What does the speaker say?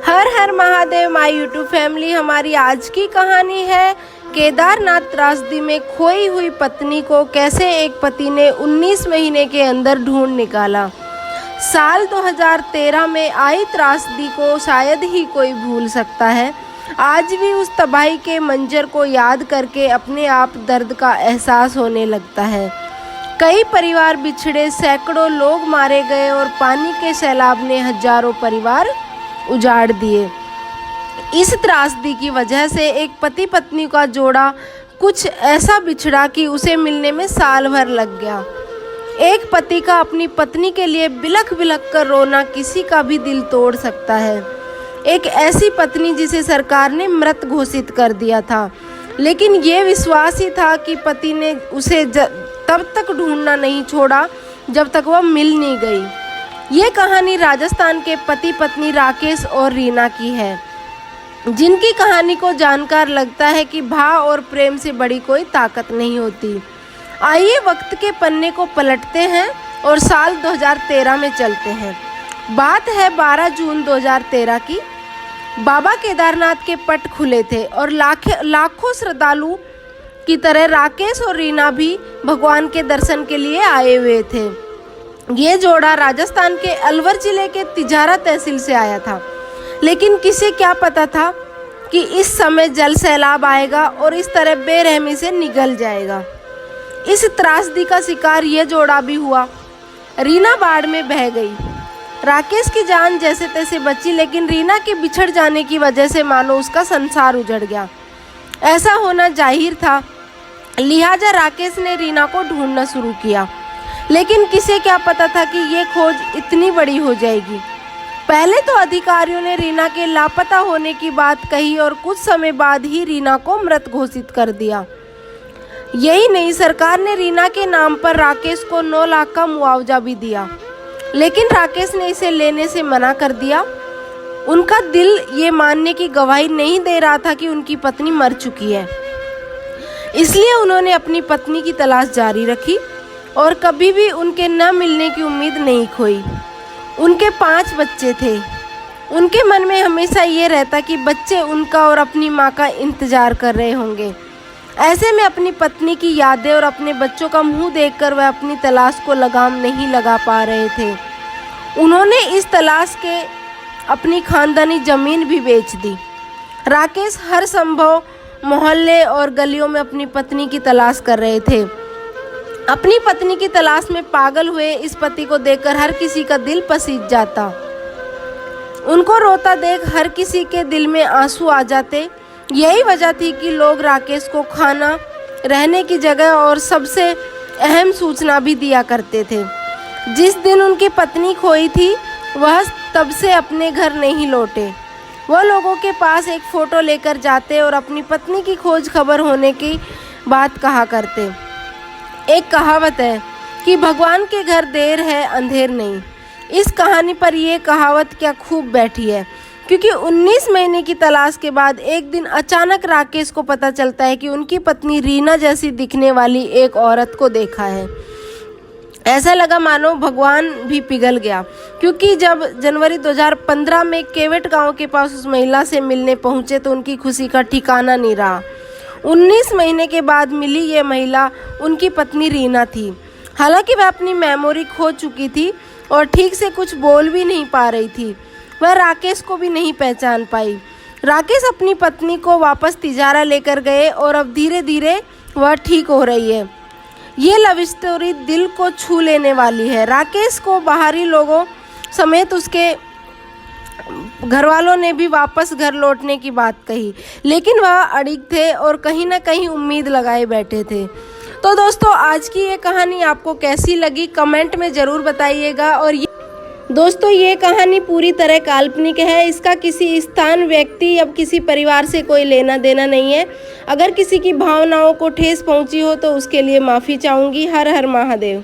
Her her Mahadev my YouTube family. हमारी आज की कहानी है केदारनाथ त्रासदी में खोई हुई पत्नी को कैसे एक पति ने 19 महीने के अंदर ढूंढ निकाला। साल 2013 में आई त्रासदी को शायद ही कोई भूल सकता है। आज भी उस तबाही के मंजर को याद करके अपने आप दर्द का एहसास होने लगता है। कई परिवार बिछड़े, सैकड़ों लोग मारे गए और पानी के सैलाब ने हजारों परिवार उजाड़ दिए। इस त्रासदी की वजह से एक पति पत्नी का जोड़ा कुछ ऐसा बिछड़ा कि उसे मिलने में साल भर लग गया। एक पति का अपनी पत्नी के लिए बिलख बिलख कर रोना किसी का भी दिल तोड़ सकता है। एक ऐसी पत्नी जिसे सरकार ने मृत घोषित कर दिया था, लेकिन ये विश्वास ही था कि पति ने उसे तब तक ढूंढना नहीं छोड़ा जब तक वह मिल नहीं गई। ये कहानी राजस्थान के पति पत्नी राकेश और रीना की है, जिनकी कहानी को जानकर लगता है कि भाव और प्रेम से बड़ी कोई ताकत नहीं होती। आइए वक्त के पन्ने को पलटते हैं और साल 2013 में चलते हैं। बात है 12 जून 2013 की। बाबा केदारनाथ के पट खुले थे और लाखों श्रद्धालु की तरह राकेश और रीना भी भगवान के दर्शन के लिए आए हुए थे। ये जोड़ा राजस्थान के अलवर जिले के तिजारा तहसील से आया था, लेकिन किसे क्या पता था कि इस समय जल सैलाब आएगा और इस तरह बेरहमी से निगल जाएगा। इस त्रासदी का शिकार ये जोड़ा भी हुआ। रीना बाढ़ में बह गई। राकेश की जान जैसे तैसे बची, लेकिन रीना के बिछड़ जाने की वजह से मानो उसका संसार उजड़ गया। ऐसा होना जाहिर था, लिहाजा राकेश ने रीना को ढूंढना शुरू किया, लेकिन किसे क्या पता था कि ये खोज इतनी बड़ी हो जाएगी। पहले तो अधिकारियों ने रीना के लापता होने की बात कही और कुछ समय बाद ही रीना को मृत घोषित कर दिया। यही नहीं, सरकार ने रीना के नाम पर राकेश को 9 लाख का मुआवजा भी दिया, लेकिन राकेश ने इसे लेने से मना कर दिया। उनका दिल ये मानने की गवाही नहीं दे रहा था कि उनकी पत्नी मर चुकी है, इसलिए उन्होंने अपनी पत्नी की तलाश जारी रखी और कभी भी उनके न मिलने की उम्मीद नहीं खोई। उनके 5 बच्चे थे। उनके मन में हमेशा ये रहता कि बच्चे उनका और अपनी माँ का इंतजार कर रहे होंगे। ऐसे में अपनी पत्नी की यादें और अपने बच्चों का मुंह देखकर वह अपनी तलाश को लगाम नहीं लगा पा रहे थे। उन्होंने इस तलाश के अपनी खानदानी जमीन भी बेच दी। राकेश हर संभव मोहल्ले और गलियों में अपनी पत्नी की तलाश कर रहे थे। अपनी पत्नी की तलाश में पागल हुए इस पति को देखकर हर किसी का दिल पसीज जाता। उनको रोता देख हर किसी के दिल में आंसू आ जाते। यही वजह थी कि लोग राकेश को खाना, रहने की जगह और सबसे अहम सूचना भी दिया करते थे। जिस दिन उनकी पत्नी खोई थी, वह तब से अपने घर नहीं लौटे। वह लोगों के पास एक फ़ोटो लेकर जाते और अपनी पत्नी की खोज खबर होने की बात कहा करते। एक कहावत है कि भगवान के घर देर है अंधेर नहीं। इस कहानी पर यह कहावत क्या खूब बैठी है, क्योंकि 19 महीने की तलाश के बाद एक दिन अचानक राकेश को पता चलता है कि उनकी पत्नी रीना जैसी दिखने वाली एक औरत को देखा है। ऐसा लगा मानो भगवान भी पिघल गया, क्योंकि जब जनवरी 2015 में केवट गांव के पास उस महिला से मिलने पहुंचे तो उनकी खुशी का ठिकाना नहीं रहा। 19 महीने के बाद मिली ये महिला उनकी पत्नी रीना थी। हालांकि वह अपनी मेमोरी खो चुकी थी और ठीक से कुछ बोल भी नहीं पा रही थी। वह राकेश को भी नहीं पहचान पाई। राकेश अपनी पत्नी को वापस तिजारा लेकर गए और अब धीरे धीरे वह ठीक हो रही है। ये लव स्टोरी दिल को छू लेने वाली है। राकेश को बाहरी लोगों समेत उसके घर वालों ने भी वापस घर लौटने की बात कही, लेकिन वह अड़िग थे और कहीं ना कहीं उम्मीद लगाए बैठे थे। तो दोस्तों, आज की ये कहानी आपको कैसी लगी कमेंट में ज़रूर बताइएगा। और दोस्तों, ये कहानी पूरी तरह काल्पनिक है। इसका किसी स्थान, व्यक्ति या किसी परिवार से कोई लेना देना नहीं है। अगर किसी की भावनाओं को ठेस पहुंची हो तो उसके लिए माफ़ी चाहूँगी। हर हर महादेव।